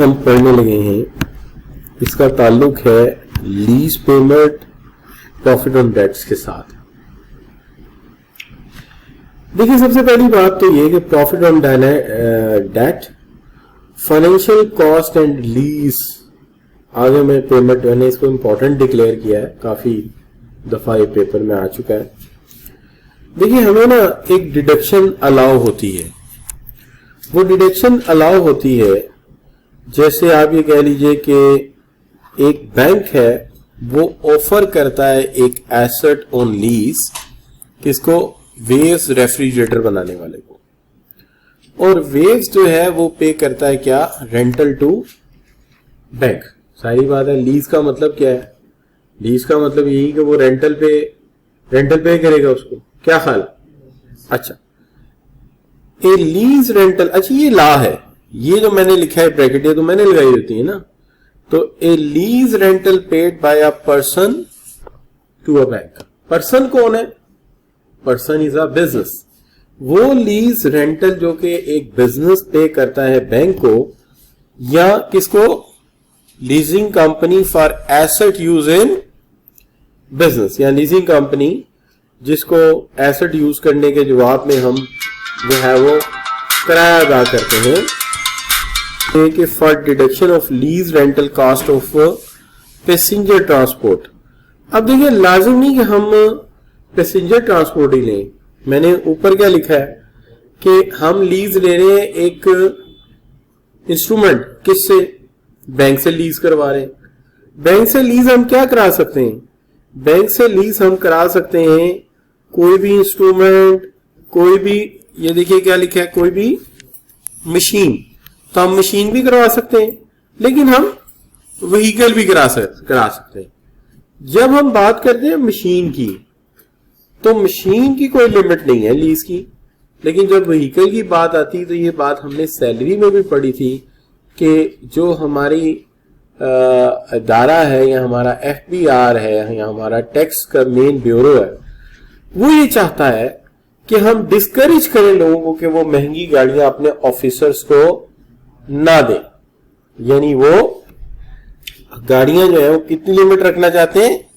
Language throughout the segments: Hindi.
हम पढ़ने लगे हैं इसका ताल्लुक है lease payment profit on debts के साथ। देखिए, सबसे पहली बात तो ये कि profit on debt, financial cost and lease, आगे में पेमेंट मैंने इसको इंपॉर्टेंट डिक्लेयर किया है, काफी दफा ये पेपर में आ चुका है। देखिए, हमें ना एक डिडक्शन अलाउ होती है। वो डिडक्शन अलाउ होती है, जैसे आप ये कह लीजिए कि एक बैंक है, वो ऑफर करता है एक एसेट ऑन लीज, किसको? वेव्स रेफ्रिजरेटर बनाने वाले को। और वेव्स जो है वो पे करता है क्या? Rental to bank. सारी बात है। लीज का मतलब क्या है? लीज का मतलब यही कि वो रेंटल पे करेगा उसको। क्या ख्याल? अच्छा, ए लीज रेंटल, अच्छा ये ला है, ये जो मैंने लिखा है ब्रैकेट, ये तो मैंने लगाई होती है ना। तो a lease rental paid by a person to a bank. Person कौन है? Person is a business. वो लीज रेंटल जो कि एक बिजनेस पे करता है बैंक को, या किसको? Leasing company for asset use in business, या लीजिंग कंपनी जिसको एसेट यूज करने के जवाब में हम जो है वो किराया अदा करते हैं, कि for deduction of lease rental cost of passenger transport. अब देखिए, लाजिम नहीं कि हम पैसेंजर ट्रांसपोर्ट ही लें। मैंने ऊपर क्या लिखा है कि हम लीज ले रहे हैं एक इंस्ट्रूमेंट, किससे? बैंक से लीज करवा रहे हैं। बैंक से लीज हम क्या करा सकते हैं? बैंक से लीज हम करा सकते हैं कोई भी इंस्ट्रूमेंट, कोई भी, ये देखिए क्या लिखा है, कोई भी मशीन। तो हम मशीन भी करवा सकते हैं, लेकिन हम व्हीकल भी करा सकते हैं। जब हम बात करते हैं मशीन की, तो मशीन की कोई लिमिट नहीं है लीज की। लेकिन जब व्हीकल की बात आती, तो ये बात हमने सैलरी में भी पढ़ी थी कि जो हमारी अदारा है, या हमारा FBR है, या हमारा टैक्स का मेन ब्यूरो है, वो ये चाहता है कि हम डिस्करेज करें लोगों को कि वो महंगी गाड़ियां अपने ऑफिसर्स को ना दें। यानी वो गाड़ियां जो है वो कितनी लिमिट रखना चाहते हैं?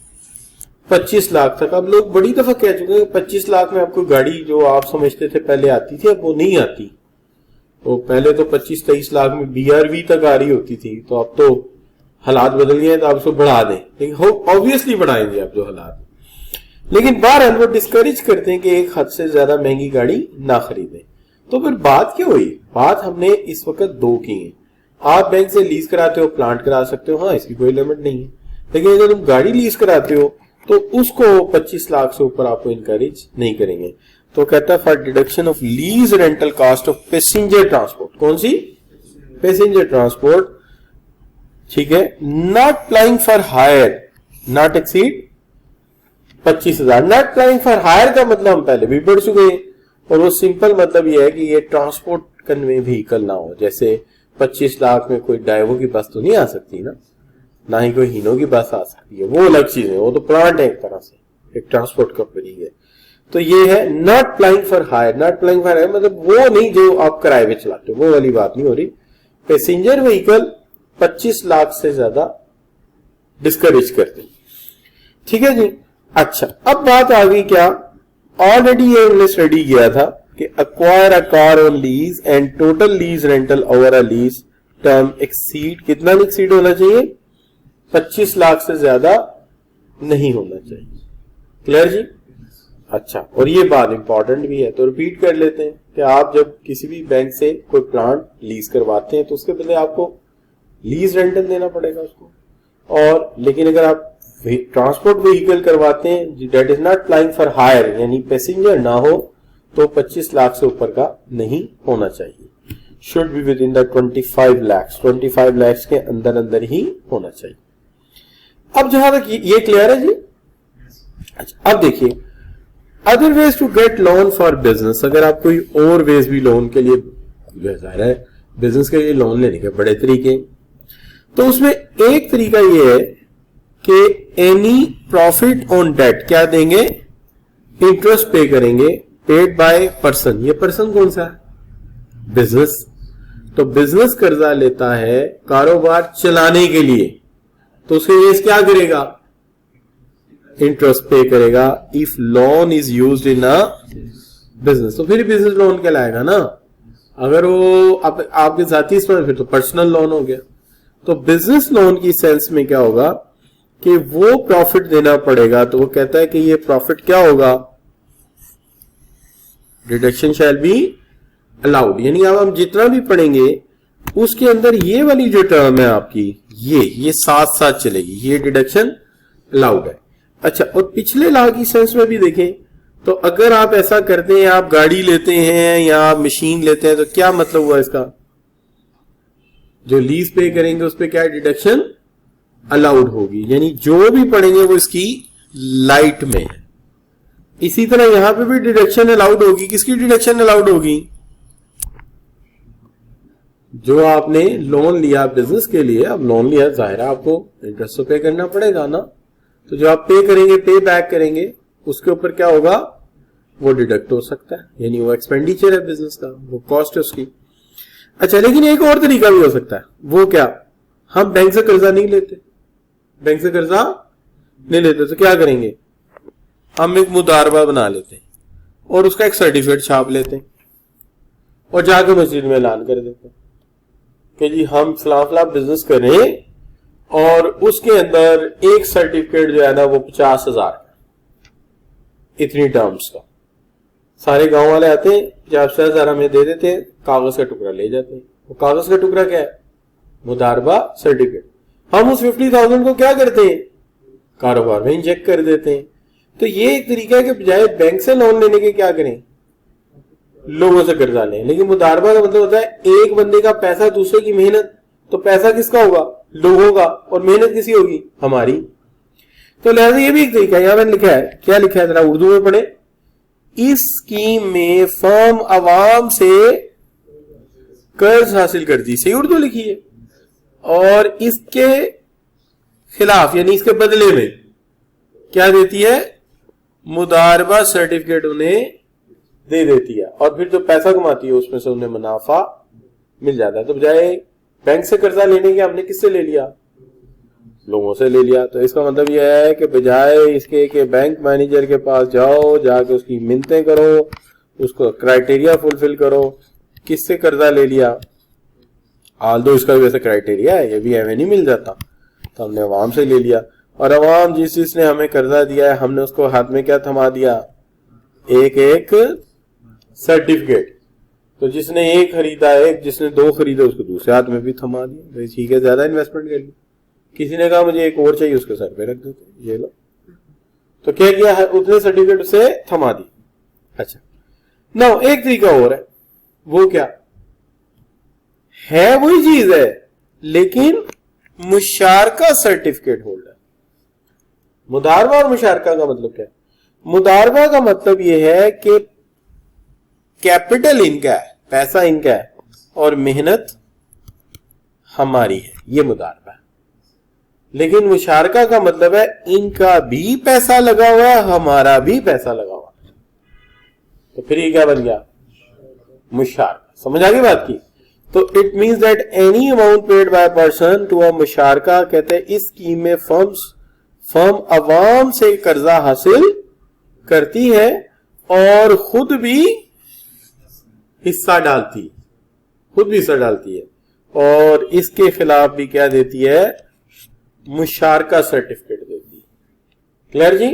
25 लाख तक। अब लोग बड़ी दफा कह चुके हैं 25 लाख में आपको गाड़ी जो आप समझते थे पहले आती थी, अब वो नहीं आती। तो पहले तो 25-23 लाख में BRV तक आ रही होती थी, तो अब तो हालात बदल गए, तो आप उसको बढ़ा दें। लेकिन ऑब्वियसली बढ़ाएंगे आप जो हालात। लेकिन बहरहाल वो डिस्करेज करते हैं कि एक हद से ज्यादा महंगी गाड़ी ना खरीदें। तो फिर बात क्या हुई? बात हमने इस वक्त दो की है। आप बैंक से लीज कराते हो, प्लांट करा सकते हो, हाँ, इसकी कोई लिमिट नहीं है। लेकिन अगर तुम गाड़ी लीज कराते हो, तो उसको 25 लाख से ऊपर आपको इनकरेज नहीं करेंगे। तो कहता है for deduction of lease rental cost of passenger transport. कौन सी? पैसेंजर ट्रांसपोर्ट, ठीक है। Not plying for hire not exceed 25,000। Not plying for hire का मतलब हम पहले भी पढ़ चुके हैं, और वो सिंपल मतलब ये है कि ये ट्रांसपोर्ट कन्वे व्हीकल ना हो। जैसे 25 लाख में कोई डाइवो की बस तो नहीं आ सकती ना ही कोई हीनो की बस आ सकती है, वो अलग चीज है, वो तो प्लांट है एक तरह से, एक ट्रांसपोर्ट कंपनी है। तो ये है not plying for hire. Not plying for hire मतलब वो नहीं जो आप किराए पे चलाते हो, वो वाली बात नहीं हो रही। पैसेंजर व्हीकल 25 लाख से ज्यादा डिस्करेज करते हैं, ठीक है जी। अच्छा, अब बात आ गई क्या? ऑलरेडी ये हमने स्टडी किया था कि acquire a car on lease and total lease rental over a lease term exceed, कितना एक्सीड होना चाहिए? 25 लाख से ज्यादा नहीं होना चाहिए। क्लियर जी? अच्छा, और ये बात इंपॉर्टेंट भी है, तो रिपीट कर लेते हैं कि आप जब किसी भी बैंक से कोई प्लांट लीज करवाते हैं, तो उसके बदले आपको लीज रेंटल देना पड़ेगा उसको। और लेकिन अगर आप ट्रांसपोर्ट व्हीकल करवाते हैं that is not plying for hire, यानी पैसेंजर ना हो, तो 25 लाख से ऊपर का नहीं होना चाहिए। Should be with in the 25 lakh के अंदर ही होना चाहिए। अब जहां तक ये क्लियर है जी? अच्छा, अब देखिए other ways to get loan for business. अगर आप कोई और वेज भी लोन के लिए, जाहिर है बिजनेस के लिए लोन लेने के बड़े तरीके, तो उसमें एक तरीका ये है कि एनी प्रॉफिट ऑन डेट क्या देंगे? इंटरेस्ट पे करेंगे, पेड बाय पर्सन। ये पर्सन कौन सा है? बिजनेस। तो बिजनेस कर्जा लेता है कारोबार चलाने के लिए, तो उसके लिए क्या करेगा? इंटरेस्ट पे करेगा। If loan is used in a business, तो फिर बिजनेस लोन कहलाएगा ना। अगर वो आपके साथी इसमें, फिर तो पर्सनल लोन हो गया। तो बिजनेस लोन की सेंस में क्या होगा कि वो प्रॉफिट देना पड़ेगा, तो वो कहता है कि ये प्रॉफिट क्या होगा? Deduction shall be allowed. यानी अब हम जितना भी पढ़ेंगे उसके अंदर ये वाली जो टर्म है आपकी, ये साथ साथ चलेगी, ये डिडक्शन अलाउड है। अच्छा, और पिछले लॉ की सेंस में भी देखें तो अगर आप ऐसा करते हैं, आप गाड़ी लेते हैं या आप मशीन लेते हैं, तो क्या मतलब हुआ इसका? जो लीज पे करेंगे उस पे क्या डिडक्शन अलाउड होगी। यानी जो भी पढ़ेंगे वो इसकी लाइट में है। इसी तरह यहां पे भी डिडक्शन अलाउड होगी। किसकी डिडक्शन अलाउड होगी? जो आपने लोन लिया बिजनेस के लिए, अब लोन लिया, जाहिर है आपको इंटरेस्ट तो पे करना पड़ेगा ना। तो जो आप पे करेंगे, पे बैक करेंगे, उसके ऊपर क्या होगा? वो डिडक्ट हो सकता है। यानी वो एक्सपेंडिचर है बिजनेस का, वो कॉस्ट है उसकी। अच्छा, लेकिन एक और तरीका भी हो सकता है। वो क्या? हम बैंक से कर्जा नहीं लेते, बैंक से कर्जा नहीं लेते, तो क्या करेंगे? हम एक मुदारबा बना लेते हैं और उसका एक सर्टिफिकेट छाप लेते हैं और जाकर मस्जिद में ऐलान कर देते हैं कि जी हम फला बिजनेस कर रहे हैं, और उसके अंदर एक सर्टिफिकेट जो है ना वो 50,000 इतनी टर्म्स का। सारे गांव वाले आते हैं, 50,000 हमें दे देते हैं, कागज का टुकड़ा ले जाते हैं। वो कागज का टुकड़ा क्या है? मुदारबा सर्टिफिकेट। हम उस 50,000 को क्या करते हैं? कारोबार में इंजेक्ट कर देते हैं। तो ये एक तरीका है कि बजाय बैंक से लोन लेने के क्या करें? लोगों से कर्जा लें। लेकिन मुदारबा का मतलब होता है एक बंदे का पैसा, दूसरे की मेहनत। तो पैसा किसका होगा? लोगों का। और मेहनत किसी होगी? हमारी। तो लिहाजा ये भी एक तरीका है। यहां मैंने लिखा है, क्या लिखा है जरा उर्दू में पढ़े। इस स्कीम में फर्म अवाम से कर्ज हासिल करती, सही उर्दू लिखी है, और इसके खिलाफ यानी इसके बदले में क्या देती है? मुदारबा सर्टिफिकेट उन्हें दे देती है, और फिर जो पैसा कमाती है उसमें से उन्हें मुनाफा मिल जाता है। तो बजाय बैंक से कर्जा लेने के हमने किससे ले लिया? लोगों से ले लिया। तो इसका मतलब यह है कि बजाय इसके कि बैंक मैनेजर के पास जाओ, जाके उसकी मिन्नतें करो, उसको क्राइटेरिया फुलफिल करो, किससे कर्जा ले लिया? आल्दो इसका वैसे क्राइटेरिया है, ये भी हमें नहीं मिल जाता, तो हमने अवाम से ले लिया। और अवाम जिसने हमें कर्जा दिया है, हमने उसको हाथ में क्या थमा दिया? एक सर्टिफिकेट। तो जिसने एक खरीदा, एक जिसने दो खरीदा, उसको दूसरे हाथ में भी थमा दिया। भाई ठीक है, ज्यादा इन्वेस्टमेंट कर ली। किसी ने कहा मुझे एक और चाहिए, उसके सर पे रख देते, ये लो। तो क्या किया है? उसने सर्टिफिकेट उसे थमा दी। अच्छा, नाउ एक तरीका और है। वो क्या है? वही चीज है लेकिन मुशारका सर्टिफिकेट होल्डर। मुदारबा और मुशारका का मतलब क्या है? मुदारबा का मतलब यह है कि कैपिटल इनका है, पैसा इनका है, और मेहनत हमारी है, ये मुदारबा है। लेकिन मुशारका का मतलब है इनका भी पैसा लगा हुआ है, हमारा भी पैसा लगा हुआ है। तो फिर ये क्या बन गया? मुशारका। समझ आ गई बात की? तो it means that any amount paid by person to a मुशारका, कहते हैं इस स्कीम में फर्म अवाम से कर्जा हासिल करती है और खुद भी हिस्सा डालती है, और इसके खिलाफ भी क्या देती है? मुशारका सर्टिफिकेट देती है। क्लियर जी?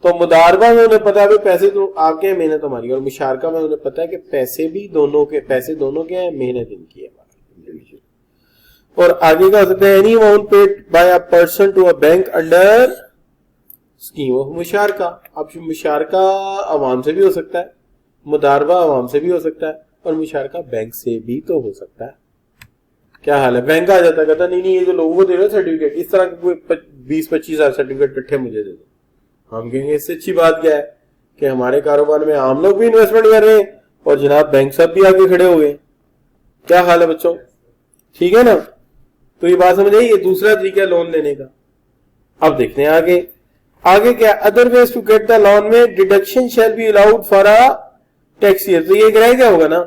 तो मुदारबा में उन्हें पता है पैसे तो आपके, मेहनत हमारी, और मुशारका में उन्हें पता है कि पैसे दोनों के हैं, मेहनत इनकी है। और आगे का हो सकता है any amount paid by a person to a bank under scheme of मुशारका। अब मुशारका अवाम से भी हो सकता है, मुदारबा अवाम से भी हो सकता है, और मुशारका बैंक से भी तो हो सकता है। क्या हाल है? बैंक आ जाता, कहता नहीं ये जो लोगों को दे रहे हो सर्टिफिकेट, इस तरह के कोई 20-25 हजार सर्टिफिकेट इकट्ठे मुझे दे दो। हम कहेंगे इससे अच्छी बात क्या है कि हमारे कारोबार में आम लोग भी इन्वेस्टमेंट कर रहे हैं और जनाब बैंक साहब भी आगे खड़े हो गए। क्या हाल है बच्चों? ठीक है ना? तो ये बात समझ आई। ये दूसरा तरीका लोन लेने का। अब देखते हैं आगे क्या? Other ways to get the loan में deduction shall be allowed for a tax year. तो ये क्या होगा ना,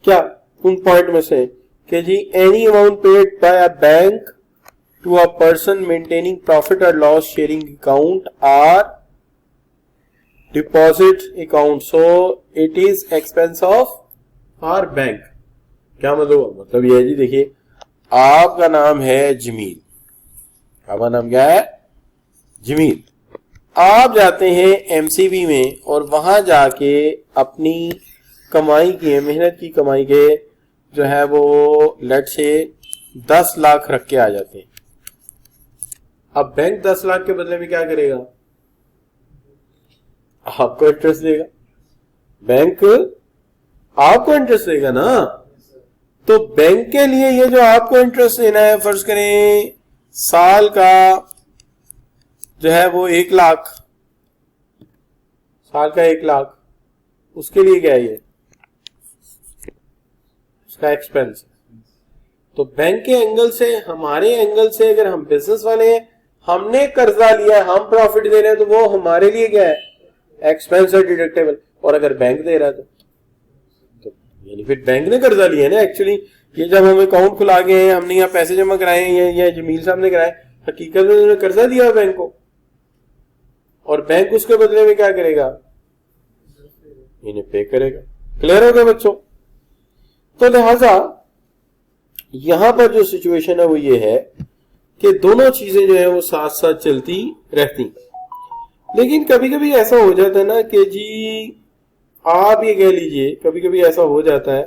क्या उन पॉइंट में से कि G any amount paid by a bank to a person maintaining profit और loss sharing account or deposit account, so it is expense of our bank. क्या मतलब ये है जी, देखिए आपका नाम है जमील, आपका नाम क्या है जमील, आप जाते हैं एमसीबी में और वहां जाके अपनी कमाई की, मेहनत की कमाई के जो है वो लेट से 10 लाख रख के आ जाते हैं। अब बैंक 10 लाख के बदले में क्या करेगा, आपको इंटरेस्ट देगा, बैंक आपको इंटरेस्ट देगा ना। तो बैंक के लिए ये जो आपको इंटरेस्ट देना है, फर्ज करें साल का जो है वो 1 लाख, साल का 1 लाख, उसके लिए क्या है ये, उसका एक्सपेंस। तो बैंक के एंगल से, हमारे एंगल से, अगर हम बिजनेस वाले हैं, हमने कर्जा लिया, हम प्रॉफिट दे रहे हैं, तो वो हमारे लिए क्या है, एक्सपेंस है, डिडक्टेबल। और अगर बैंक दे रहा है तो बेनिफिट बैंक ने कर्जा लिया है ना एक्चुअली। ये जब हम अकाउंट खुला गए हैं, हमने यहाँ पैसे जमा कराए हैं, या जमील साहब ने कराए, हकीकत में उन्होंने कर्जा दिया बैंक को, और बैंक उसके बदले में क्या करेगा, इन्हें पे करेगा। क्लियर हो गया बच्चों? तो लिहाजा यहां पर जो सिचुएशन है वो ये है कि दोनों चीजें जो है वो साथ साथ चलती रहती। लेकिन कभी कभी ऐसा हो जाता है ना कि जी आप ये कह लीजिए, कभी कभी ऐसा हो जाता है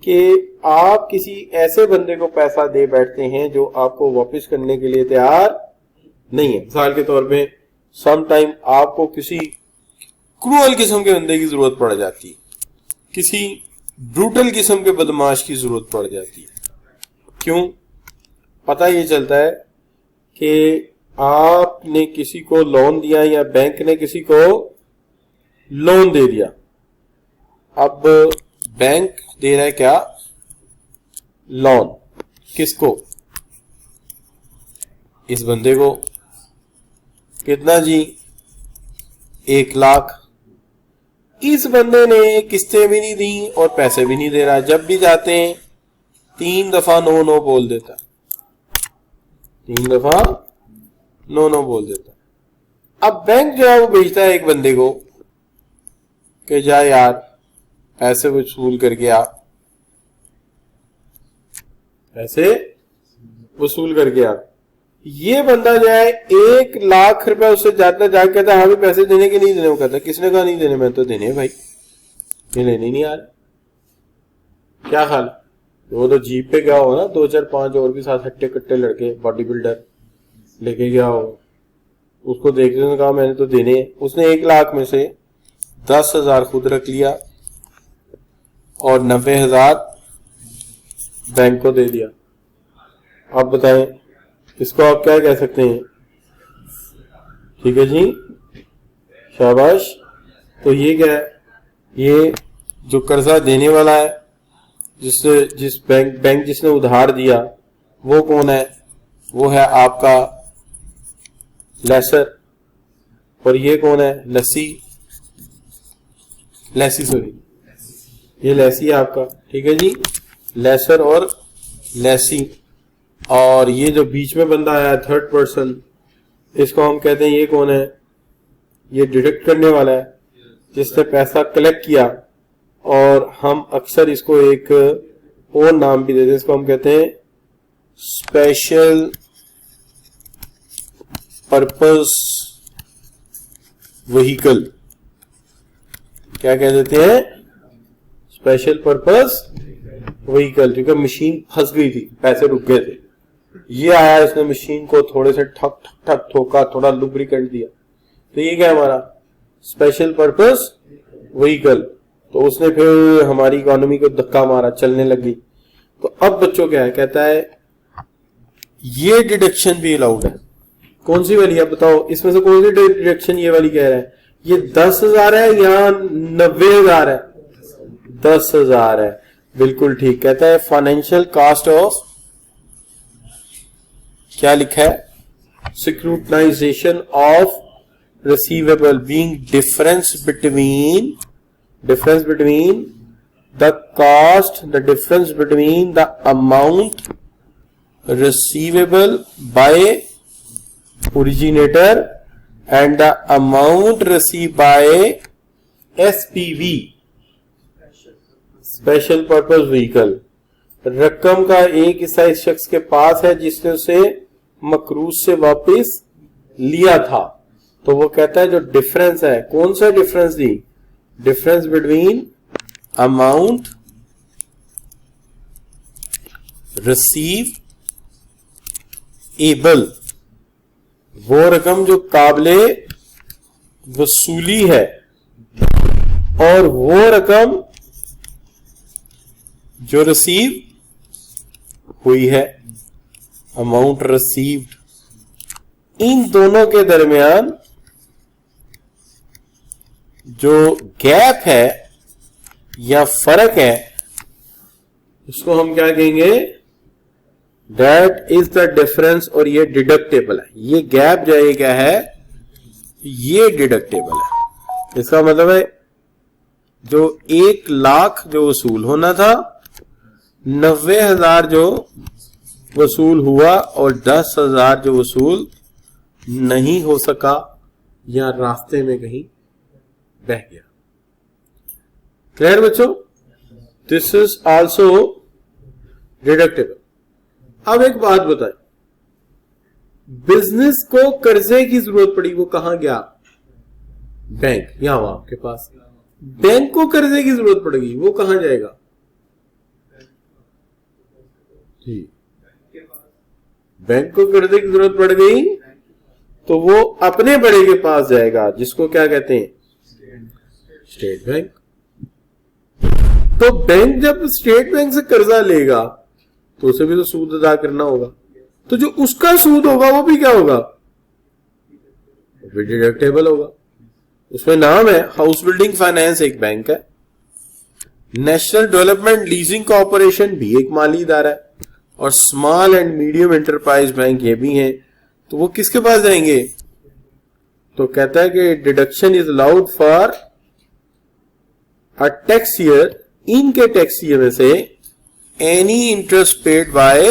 कि आप किसी ऐसे बंदे को पैसा दे बैठते हैं जो आपको वापस करने के लिए तैयार नहीं है। मिसाल के तौर पे सम टाइम आपको किसी क्रूअल किस्म के बंदे की जरूरत पड़ जाती है, किसी ब्रूटल किस्म के बदमाश की जरूरत पड़ जाती है। क्यों? पता ये चलता है कि आपने किसी को लोन दिया या बैंक ने किसी को लोन दे दिया। अब बैंक दे रहा है क्या, लोन, किसको, इस बंदे को। कितना जी, 1 लाख। इस बंदे ने किस्तें भी नहीं दी और पैसे भी नहीं दे रहा। जब भी जाते हैं 3 दफा नो नो बोल देता, 3 दफा नो नो बोल देता। अब बैंक जो है वो भेजता है एक बंदे को कि जा यार पैसे वसूल करके आ, पैसे वसूल करके आ। ये बंदा जो है 1 लाख रुपए उससे जाता जाके कहता है हाँ भी पैसे देने के नहीं देने। वो कहता किसने कहा नहीं देने, मैं तो देने भाई, ये लेने नहीं आ रहा। क्या हाल, वो तो जीप पे गया हो ना, 2 4 5 और भी साथ हट्टे कट्टे लड़के बॉडी बिल्डर लेके गया हो, उसको देखने ने कहा मैंने तो देने। उसने 1 लाख में से 10,000 खुद रख लिया और 90,000 बैंक को दे दिया। आप बताएं इसको आप क्या कह सकते हैं? ठीक है जी, शाबाश। तो ये क्या है, ये जो कर्जा देने वाला है, जिस बैंक जिसने उधार दिया, वो कौन है? वो है आपका लेसर। और ये कौन है? लस्सी सॉरी, ये लेसी है आपका। ठीक है जी, लेसर और लेसी। और ये जो बीच में बंदा आया थर्ड पर्सन, इसको हम कहते हैं, ये कौन है? ये डिडक्ट करने वाला है, जिसने पैसा कलेक्ट किया। और हम अक्सर इसको एक और नाम भी देते हैं, इसको हम कहते हैं स्पेशल पर्पस व्हीकल। क्या कह देते हैं? Special purpose vehicle. क्योंकि मशीन फंस गई थी, पैसे रुक गए थे, ये आया, इसने मशीन को थोड़े से ठक ठक ठक ठोका, थोड़ा लुब्रिकेंट दिया, तो ये क्या है हमारा स्पेशल पर्पस व्हीकल। तो उसने फिर हमारी इकोनॉमी को धक्का मारा, चलने लगी। तो अब बच्चों क्या है, कहता है ये डिडक्शन भी अलाउड है। कौन सी वाली है बताओ, इसमें से कौन सी डिडक्शन ये वाली कह रहा है? ये 10,000 है या 90,000 है? 10,000 है, बिल्कुल ठीक। कहता है फाइनेंशियल कॉस्ट ऑफ, क्या लिखा है? Securitization of receivable being difference between the cost, the difference between the amount receivable by originator and the amount receive by SPV, special purpose vehicle. रकम का एक हिस्सा इस शख्स के पास है जिसने उसे मकरूज से वापस लिया था, तो वो कहता है जो डिफरेंस है, कौन सा difference the, difference between amount receivable, वो रकम जो काबिले वसूली है, और वो रकम जो रिसीव हुई है, अमाउंट रिसीव्ड। इन दोनों के दरमियान जो गैप है या फर्क है उसको हम क्या कहेंगे, दैट इज द डिफरेंस, और ये डिडक्टेबल है। ये गैप जो है क्या है, ये डिडक्टेबल है। इसका मतलब है जो 1 लाख जो वसूल होना था, 90,000 जो वसूल हुआ और 10,000 जो वसूल नहीं हो सका या रास्ते में कहीं बह गया। क्लियर बच्चों? This is also deductible. अब एक बात बताएं, बिजनेस को कर्जे की जरूरत पड़ी, वो कहां गया, बैंक, यहां हुआ आपके पास। बैंक को कर्जे की जरूरत पड़ेगी, वो कहां जाएगा, जी, बैंक को कर्जे की जरूरत पड़ गई तो वो अपने बड़े के पास जाएगा, जिसको क्या कहते हैं, स्टेट बैंक। तो बैंक जब स्टेट बैंक से कर्जा लेगा तो उसे भी तो सूद अदा करना होगा, तो जो उसका सूद होगा वो भी क्या होगा, वो भी डिडक्टेबल होगा। उसमें नाम है हाउस बिल्डिंग फाइनेंस, एक बैंक है। नेशनल डेवलपमेंट लीजिंग कॉर्पोरेशन भी एक माली इदारा है, और small and medium enterprise bank ये भी हैं। तो वो किसके पास जाएंगे, तो कहता है कि deduction is allowed for a tax year, इनके टैक्स ईयर में से any interest paid by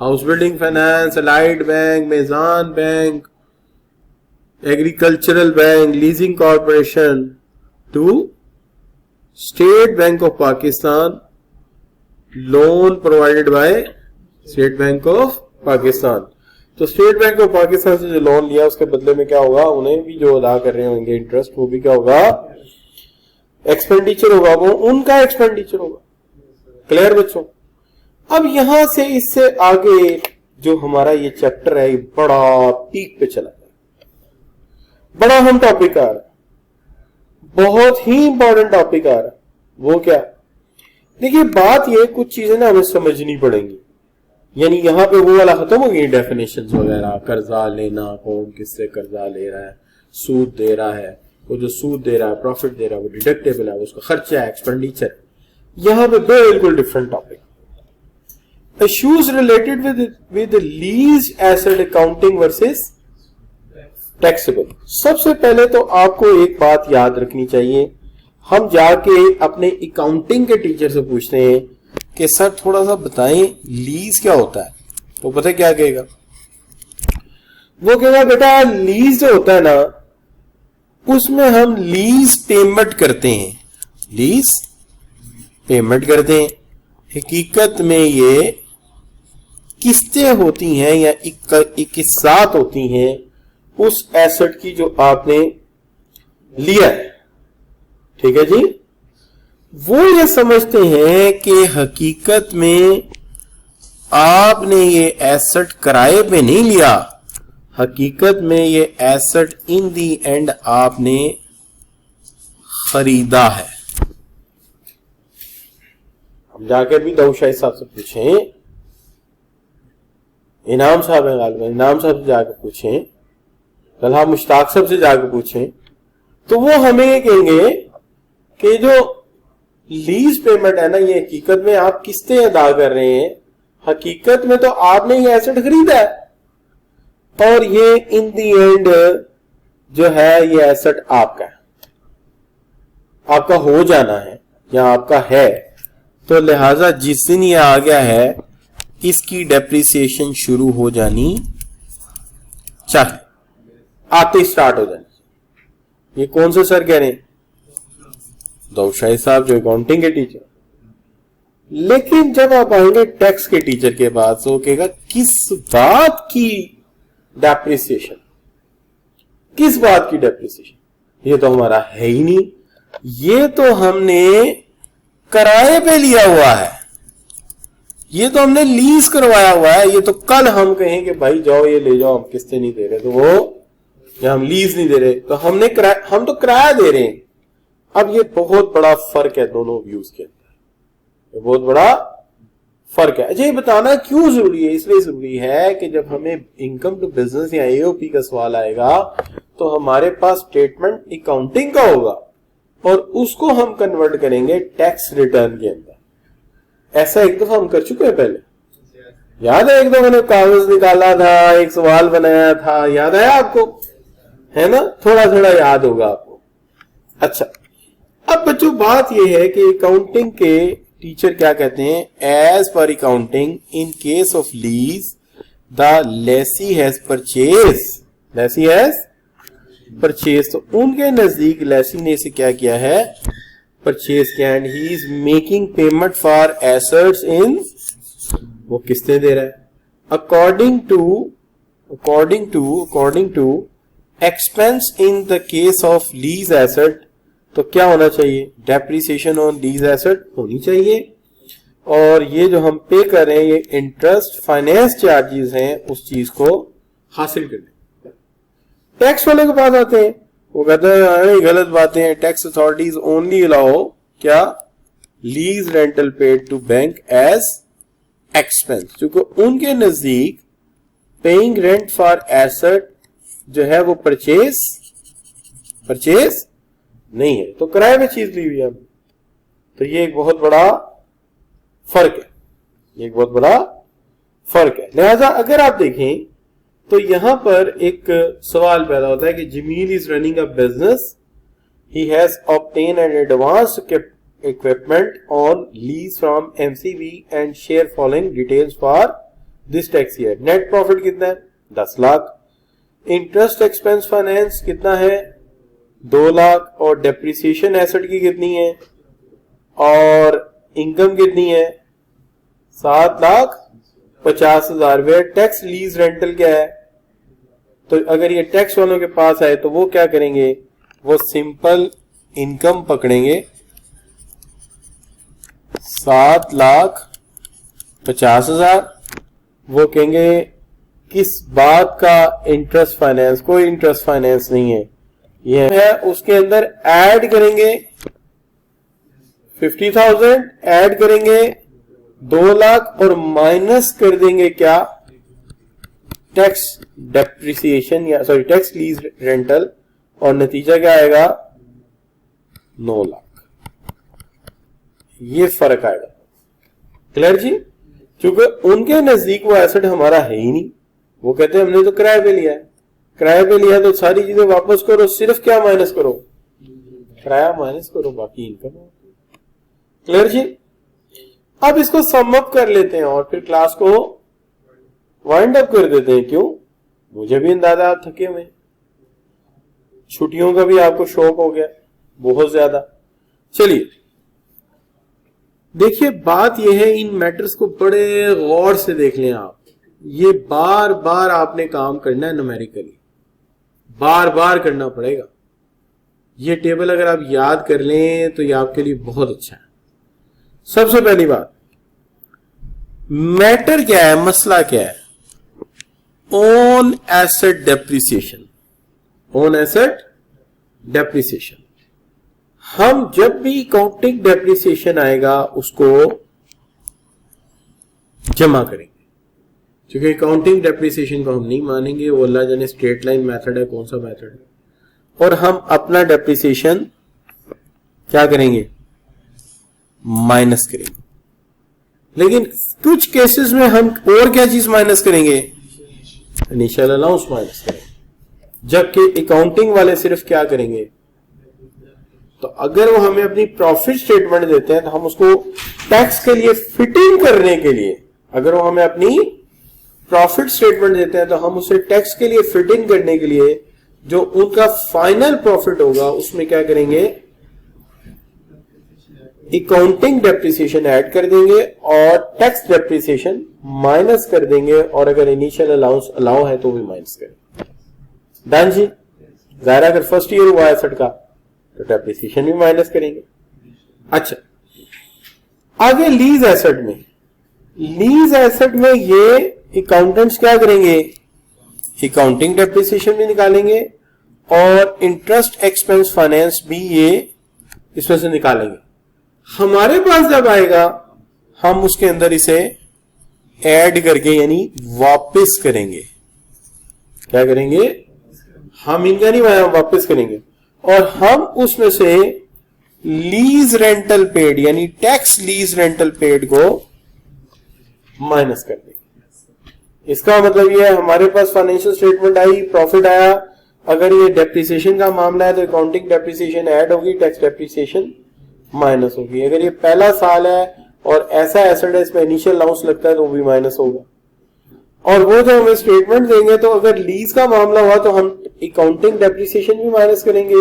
house building finance, allied bank, Meezan bank, agricultural bank, leasing corporation to state bank of Pakistan, loan provided by state bank of Pakistan. तो स्टेट बैंक ऑफ पाकिस्तान से जो लोन लिया उसके बदले में क्या होगा, उन्हें भी जो अदा कर रहे होंगे इंटरेस्ट, वो भी क्या होगा, एक्सपेंडिचर होगा, वो उनका एक्सपेंडिचर होगा। क्लियर बच्चों? अब यहां से इससे आगे जो हमारा ये चैप्टर है, बड़ा पीक पे चला है, बड़ा अहम टॉपिक आ रहा है, बहुत ही इंपॉर्टेंट टॉपिक आ रहा है। वो क्या, देखिए बात ये, कुछ चीजें ना हमें समझनी पड़ेंगी। यानी यहां पे वो वाला खत्म हो गई डेफिनेशंस वगैरह, कर्जा लेना, कौन किससे कर्जा ले रहा है, सूद दे रहा है, वो जो सूद दे रहा है, प्रॉफिट दे रहा है, वो डिडक्टेबल है, उसका खर्चा है, एक्सपेंडिचर। यहां पे बिल्कुल different topic, issues related with lease asset accounting versus taxable. सबसे पहले तो आपको एक बात याद रखनी चाहिए, हम जाके अपने अकाउंटिंग के टीचर से पूछते हैं कि सर थोड़ा सा बताएं लीज क्या होता है, तो पता है क्या कहेगा, वो कहेगा बेटा लीज जो होता है ना, उसमें हम लीज पेमेंट करते हैं, लीज पेमेंट करते हैं। हकीकत में ये किस्तें होती हैं या इक्किसात होती हैं उस एसेट की जो आपने लिया है, ठीक है जी। वो ये समझते हैं कि हकीकत में आपने ये एसेट किराए पे नहीं लिया, हकीकत में ये एसेट इन दी एंड आपने खरीदा है। हम जाकर भी दाऊद शाहिद साहब से पूछें, इनाम साहब है गालिबा, इनाम साहब से जाकर पूछें, तलहा मुश्ताक साहब से जाकर पूछें, तो वो हमें ये कहेंगे कि जो लीज पेमेंट है ना, ये हकीकत में आप किस्तें अदा कर रहे हैं, हकीकत में तो आपने ये एसेट खरीदा है और ये इन दी एंड जो है ये एसेट आपका है, आपका हो जाना है। या आपका है, तो लिहाजा जिस दिन ये आ गया है इसकी डेप्रिसिएशन शुरू हो जानी चाहिए, आते ही स्टार्ट हो जानी। ये कौन से सर कह रहे हैं? दाऊद शाही साहब, जो अकाउंटिंग के टीचर। लेकिन जब आप आएंगे टैक्स के टीचर के बाद तो कहेगा किस बात की डेप्रिसिएशन, किस बात की डेप्रिसिएशन, ये तो हमारा है ही नहीं, ये तो हमने किराए पे लिया हुआ है, ये तो हमने लीज करवाया हुआ है। ये तो कल हम कहें कि भाई जाओ ये ले जाओ, हम किस्तें नहीं दे रहे, तो वो या हम लीज नहीं दे रहे, तो हम तो किराया दे रहे हैं। अब ये बहुत बड़ा फर्क है दोनों व्यूज के अंदर, बहुत बड़ा फर्क है। अच्छा, ये बताना क्यों जरूरी है? इसलिए जरूरी है कि जब हमें इनकम टू बिजनेस या एओपी का सवाल आएगा तो हमारे पास स्टेटमेंट अकाउंटिंग का होगा और उसको हम कन्वर्ट करेंगे टैक्स रिटर्न के अंदर। ऐसा एक दफा हम कर चुके हैं पहले, याद है? एक दफा मैंने कागज निकाला था, एक सवाल बनाया था, याद आया आपको? है ना, थोड़ा थोड़ा याद होगा आपको। अच्छा, अब बच्चों बात यह है कि अकाउंटिंग के टीचर क्या कहते हैं? एज पर accounting in case of lease the lessee has purchase, lessee has purchase. तो उनके नजदीक लेसी ने इसे क्या किया है? परचेज किया, and he is making payment for assets in, वो किस्तें दे रहा है, according to expense in the case of lease asset. तो क्या होना चाहिए? डेप्रिसिएशन ऑन लीज एसेट होनी चाहिए। और ये जो हम पे कर रहे हैं ये इंटरेस्ट फाइनेंस चार्जेस हैं उस चीज को हासिल करने। टैक्स वाले के पास आते हैं, वो कहते हैं गलत बातें हैं, टैक्स अथॉरिटीज ओनली अलाउ क्या? Lease rental paid to bank as expense, क्योंकि उनके नजदीक पेइंग रेंट फॉर एसेट जो है वो परचेज नहीं है, तो किराए में चीज ली हुई है। तो ये एक बहुत बड़ा फर्क है, ये एक बहुत बड़ा फर्क है। लिहाजा अगर आप देखें तो यहां पर एक सवाल पैदा होता है कि Jameel is running a business, he has obtain an advance equipment on lease from MCB and share following details for this tax year. Net profit कितना है? 10 लाख। इंटरेस्ट एक्सपेंस फाइनेंस कितना है? 2 लाख। और डेप्रिसिएशन एसेट की कितनी है? और इनकम कितनी है? 7,50,000। वे टैक्स लीज रेंटल क्या है? तो अगर ये टैक्स वालों के पास आए तो वो क्या करेंगे? वो सिंपल इनकम पकड़ेंगे, 7,50,000। वो कहेंगे किस बात का इंटरेस्ट फाइनेंस? कोई इंटरेस्ट फाइनेंस नहीं है, ये है। उसके अंदर ऐड करेंगे 50,000, ऐड करेंगे 2 लाख और माइनस कर देंगे क्या? टैक्स डेप्रिसिएशन या सॉरी टैक्स लीज रेंटल, और नतीजा क्या आएगा? 9 लाख। ये फर्क आएगा। क्लियर जी? क्योंकि उनके नजदीक वो एसेट हमारा है ही नहीं, वो कहते हैं हमने तो किराए पे लिया है, किराए पे लिया तो सारी चीजें वापस करो, सिर्फ क्या माइनस करो? किराया माइनस करो, बाकी इनकम। क्लियर जी? अब इसको सम अप कर लेते हैं और फिर क्लास को वाइंड अप कर देते हैं। क्यों? मुझे भी अंदाजा आप थके हुए, छुट्टियों का भी आपको शौक हो गया बहुत ज्यादा। चलिए देखिए, बात यह है, इन मैटर्स को बड़े गौर से देख लें आप। ये बार बार आपने काम करना है, न्यूमेरिकली बार बार करना पड़ेगा। ये टेबल अगर आप याद कर लें तो ये आपके लिए बहुत अच्छा है। सबसे पहली बात, मैटर क्या है, मसला क्या है? On asset depreciation, on asset depreciation. हम जब भी अकाउंटिंग डेप्रिसिएशन आएगा उसको जमा करेंगे, क्योंकि अकाउंटिंग डेप्रिसिएशन को हम नहीं मानेंगे, वो अल्लाह जाने स्ट्रेट लाइन मेथड है, कौन सा मेथड है, और हम अपना डेप्रिसिएशन क्या करेंगे? माइनस करेंगे। लेकिन कुछ केसेस में हम और क्या चीज माइनस करेंगे? इनिशियल अलाउंस माइनस करेंगे, जबकि अकाउंटिंग वाले सिर्फ क्या करेंगे? तो अगर वो हमें अपनी प्रॉफिट स्टेटमेंट देते हैं तो हम उसको टैक्स के लिए फिटिंग करने के लिए, अगर वो हमें अपनी प्रॉफिट स्टेटमेंट देते हैं तो हम उसे टैक्स के लिए फिटिंग करने के लिए जो उनका फाइनल प्रॉफिट होगा उसमें क्या करेंगे, अकाउंटिंग डेप्रिसिएशन ऐड कर देंगे और टैक्स डेप्रिसिएशन माइनस कर देंगे, और अगर इनिशियल अलाउंस अलाउ है तो भी माइनस करेंगे। डन जी। जाहिर अगर फर्स्ट ईयर हुआ एसेट का तो डेप्रिसिएशन भी माइनस करेंगे। अच्छा, आगे लीज एसेट में, लीज एसेट में ये अकाउंटेंट्स क्या करेंगे, अकाउंटिंग डेप्रिसिएशन भी निकालेंगे और इंटरेस्ट एक्सपेंस फाइनेंस भी ये इसमें से निकालेंगे। हमारे पास जब आएगा हम उसके अंदर इसे ऐड करके यानी वापस करेंगे। क्या करेंगे, हम इनका नहीं वापस करेंगे और हम उसमें से लीज रेंटल पेड यानी टैक्स लीज रेंटल पेड को माइनस कर देंगे। इसका मतलब ये है हमारे पास फाइनेंशियल स्टेटमेंट आई, प्रॉफिट आया, अगर ये डेप्रिसिएशन का मामला है तो अकाउंटिंग डेप्रिसिएशन ऐड होगी, टैक्स डेप्रिसिएशन माइनस होगी। अगर ये पहला साल है और ऐसा एसेट है इसमें इनिशियल अलाउंस लगता है तो भी माइनस होगा। और वो जो हमें स्टेटमेंट देंगे तो अगर लीज का मामला हुआ तो हम अकाउंटिंग डेप्रिसिएशन भी माइनस करेंगे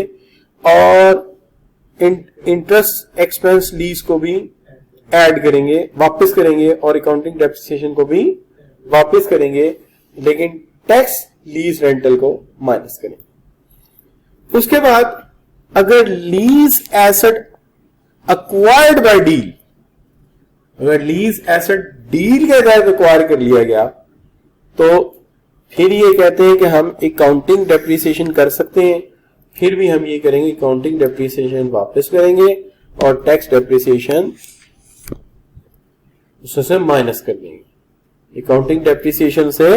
और इंटरेस्ट एक्सपेंस लीज को भी ऐड करेंगे, वापस करेंगे और अकाउंटिंग डेप्रिसिएशन को भी वापस करेंगे, लेकिन टैक्स लीज रेंटल को माइनस करेंगे। उसके बाद अगर lease asset acquired bye deal, अगर लीज एसेट डील के तहत अक्वायर कर लिया गया तो फिर ये कहते हैं कि हम अकाउंटिंग डेप्रिसिएशन कर सकते हैं, फिर भी हम ये करेंगे अकाउंटिंग डेप्रिसिएशन वापस करेंगे और टैक्स डेप्रिसिएशन उससे माइनस कर देंगे। अकाउंटिंग डेप्रिसिएशन से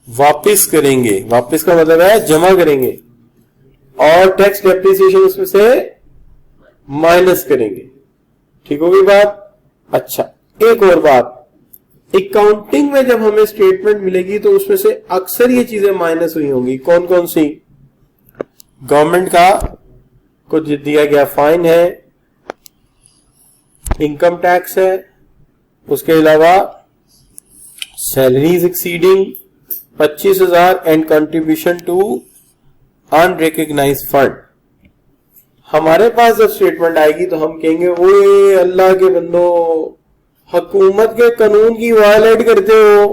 वापस करेंगे, वापस का मतलब है जमा करेंगे, और टैक्स डेप्रिसिएशन उसमें से माइनस करेंगे। ठीक होगी बात। अच्छा, एक और बात, अकाउंटिंग में जब हमें स्टेटमेंट मिलेगी तो उसमें से अक्सर ये चीजें माइनस हुई होंगी। कौन कौन सी, गवर्नमेंट का कुछ दिया गया फाइन है, इनकम टैक्स है, उसके अलावा salaries exceeding 25,000 and contribution to unrecognised fund. हमारे पास जब स्टेटमेंट आएगी तो हम कहेंगे ओए अल्लाह के बंदो, हुकूमत के कानून की वायलेट करते हो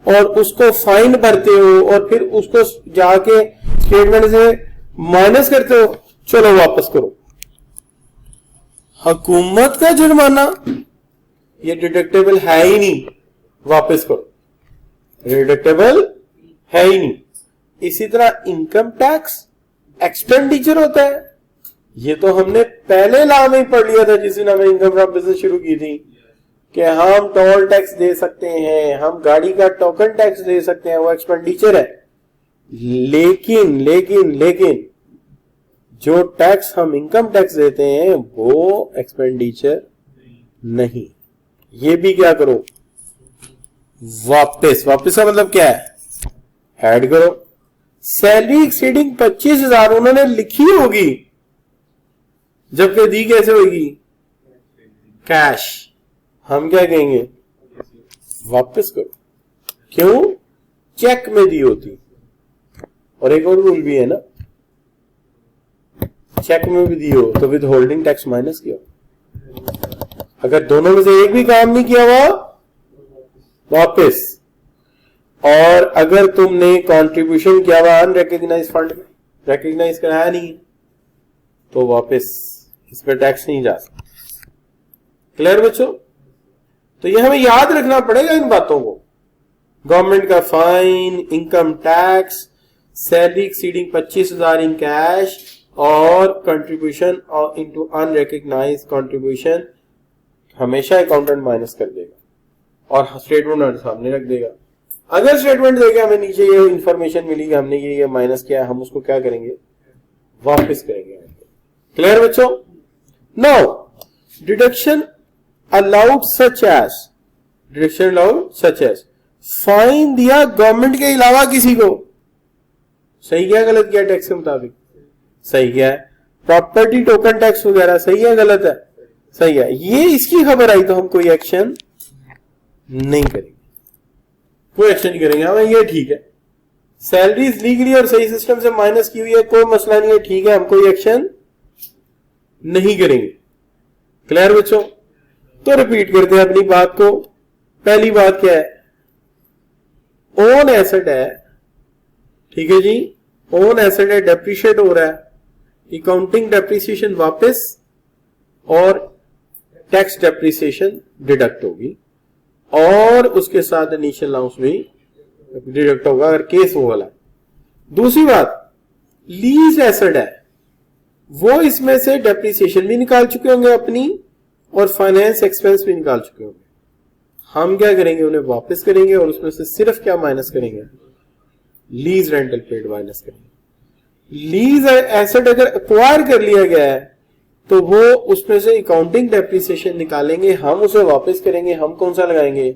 और उसको फाइन भरते हो और फिर उसको जाके स्टेटमेंट से माइनस करते हो, चलो वापस करो। हुकूमत का जुर्माना ये डिडक्टेबल है ही नहीं, वापस करो, डिडक्टेबल है ही नहीं। इसी तरह इनकम टैक्स एक्सपेंडिचर होता है, ये तो हमने पहले लॉ में ही पढ़ लिया था जिस दिन हमने इनकम फ्रॉम बिजनेस शुरू की थी कि हम टोल टैक्स दे सकते हैं, हम गाड़ी का टोकन टैक्स दे सकते हैं, वो एक्सपेंडिचर है। लेकिन लेकिन लेकिन जो टैक्स हम इनकम टैक्स देते हैं वो एक्सपेंडिचर नहीं। ये भी क्या करो, वापस। वापस का मतलब क्या है, ऐड करो। सैलरी एक्सीडिंग 25,000 उन्होंने लिखी होगी, जबकि दी कैसे होगी, कैश। हम क्या कहेंगे, वापस करो। क्यों, चेक में दी होती। और एक और रूल भी है ना, चेक में भी दी हो तो विद होल्डिंग टैक्स माइनस किया। अगर दोनों में से एक भी काम नहीं किया हुआ, वापस। और अगर तुमने कंट्रीब्यूशन किया हुआ अनरिकॉग्नाइज्ड फंड में, रिकॉग्नाइज कराया नहीं तो वापस, इस पर टैक्स नहीं जा सकता। क्लियर बच्चों। तो ये हमें याद रखना पड़ेगा इन बातों को। गवर्नमेंट का fine, income tax, salary exceeding 25,000 in cash और कंट्रीब्यूशन इनटू अनरिकॉग्नाइज्ड कंट्रीब्यूशन हमेशा अकाउंटेंट माइनस कर देगा और स्टेटमेंट हमारे सामने रख देगा। अगर स्टेटमेंट देके हमें नीचे ये इंफॉर्मेशन मिली कि हमने ये माइनस किया है, हम उसको क्या करेंगे, वापस करेंगे। क्लियर बच्चों। Now deduction allowed such as, deduction allowed such as, fine दिया गवर्नमेंट के अलावा किसी को, सही क्या गलत किया, टैक्स के मुताबिक सही किया है। प्रॉपर्टी टोकन टैक्स वगैरह सही है गलत है? सही है। ये इसकी खबर आई तो हम कोई एक्शन नहीं करेंगे, कोई एक्शन नहीं करेंगे। हमें ये ठीक है, सैलरीज लीगली और सही सिस्टम से माइनस की हुई है, कोई मसला नहीं है, ठीक है, हम कोई एक्शन नहीं करेंगे। क्लियर बच्चों? तो रिपीट करते हैं अपनी बात को। पहली बात क्या है? ओन एसेट है, ठीक है जी, ओन एसेट है, डेप्रिशिएट हो रहा है, अकाउंटिंग डेप्रिसिएशन वापस और टैक्स डेप्रिसिएशन डिडक्ट होगी और उसके साथ इनिशियल अलाउंस भी डिडक्ट होगा अगर केस वो वाला। दूसरी बात, लीज एसेट है, वो इसमें से डेप्रिसिएशन भी निकाल चुके होंगे अपनी और फाइनेंस एक्सपेंस भी निकाल चुके होंगे। हम क्या करेंगे? उन्हें वापस करेंगे और उसमें से सिर्फ क्या माइनस करेंगे? लीज रेंटल पेड माइनस करेंगे। लीज एसेट अगर एक्वायर कर लिया गया है तो वो उसमें से अकाउंटिंग डेप्रिसिएशन निकालेंगे, हम उसे वापस करेंगे। हम कौन सा लगाएंगे?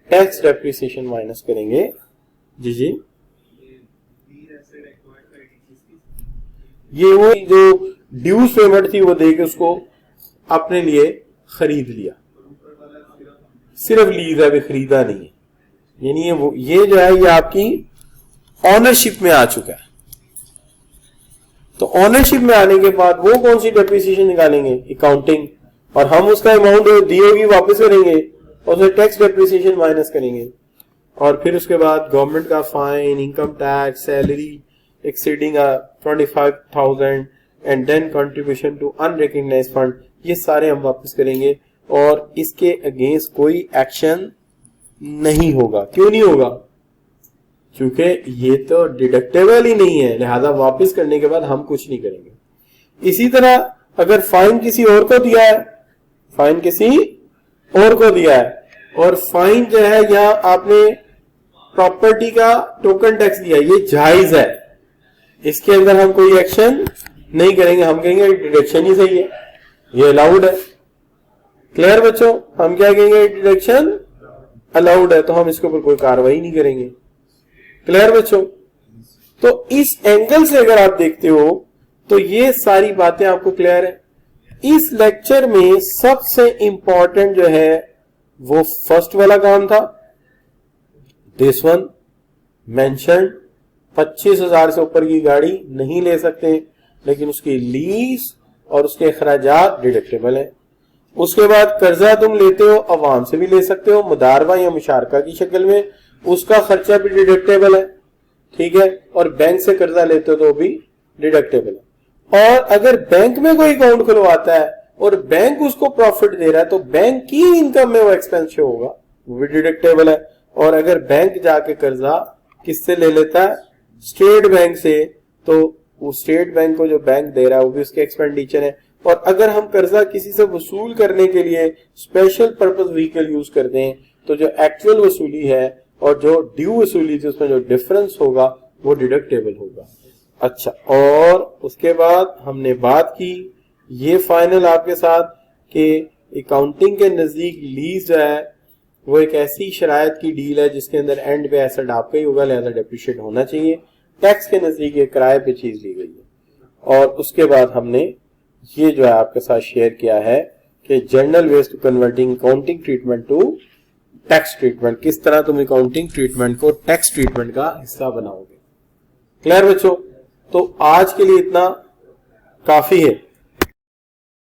टैक्स डेप्रिसिएशन माइनस करेंगे। जी जी, ये वो जो ड्यूज पेमेंट थी वो देके उसको अपने लिए खरीद लिया, सिर्फ लीज है, भी खरीदा नहीं है। यानी ये जो है ये आपकी ऑनरशिप में आ चुका है। तो ऑनरशिप में आने के बाद वो कौन सी डेप्रिसिएशन निकालेंगे? अकाउंटिंग, और हम उसका अमाउंट दी होगी वापस करेंगे और उसे टैक्स डेप्रिसिएशन माइनस करेंगे। और फिर उसके बाद गवर्नमेंट का fine, income tax, salary exceeding 25,000 and then contribution to unrecognised fund, ये सारे हम वापस करेंगे और इसके अगेंस्ट कोई एक्शन नहीं होगा। क्यों नहीं होगा? क्योंकि ये तो डिडक्टेबल ही नहीं है, लिहाजा वापस करने के बाद हम कुछ नहीं करेंगे। इसी तरह अगर फाइन किसी और को दिया है, फाइन किसी और को दिया है और फाइन जो है यहां आपने प्रॉपर्टी का टोकन टैक्स दिया, ये जायज है, इसके अंदर हम कोई एक्शन नहीं करेंगे। हम कहेंगे डिडक्शन ही सही है, ये अलाउड है। क्लियर बच्चों? हम क्या कहेंगे? डिडक्शन अलाउड है, तो हम इसके ऊपर कोई कार्रवाई नहीं करेंगे। क्लियर बच्चों? तो इस एंगल से अगर आप देखते हो तो ये सारी बातें आपको क्लियर है। इस लेक्चर में सबसे इंपॉर्टेंट जो है वो फर्स्ट वाला काम था, दिस वन मेंशन 25,000 से ऊपर की गाड़ी नहीं ले सकते, लेकिन उसकी लीज और उसके अखराजात डिडक्टेबल है। उसके बाद कर्जा तुम लेते हो, अवाम से भी ले सकते हो, मुदारबा या मुशारका की शक्ल में, उसका खर्चा भी डिडक्टेबल है, ठीक है। और बैंक से कर्जा लेते हो तो भी डिडक्टेबल है। और अगर बैंक में कोई अकाउंट खुलवाता है और बैंक उसको प्रॉफिट दे रहा है तो बैंक की इनकम में वो एक्सपेंस शो होगा, वो भी डिडक्टेबल है। और अगर बैंक जाके कर्जा किससे ले लेता है? स्टेट बैंक से, तो वो स्टेट बैंक को जो बैंक दे रहा है वो भी उसके एक्सपेंडिचर है। और अगर हम कर्जा किसी से वसूल करने के लिए स्पेशल पर्पस व्हीकल यूज करते हैं तो जो एक्चुअल वसूली है और जो ड्यू वसूली थी उसमें जो डिफरेंस होगा वो डिडक्टेबल होगा। अच्छा, और उसके बाद हमने बात की ये फाइनल आपके साथ कि अकाउंटिंग के नजदीक लीज जो है वो एक ऐसी शरायत की डील है जिसके अंदर एंड पे एसेट आपका ही होगा, लिहाजा डेप्रिशिएट होना चाहिए। टैक्स के नजदीक ये किराए पे चीज ली गई है। और उसके बाद हमने ये जो है आपके साथ शेयर किया है कि general ways to converting accounting treatment to tax treatment, किस तरह तुम अकाउंटिंग ट्रीटमेंट को टैक्स ट्रीटमेंट का हिस्सा बनाओगे। क्लियर बच्चों? तो आज के लिए इतना काफी है।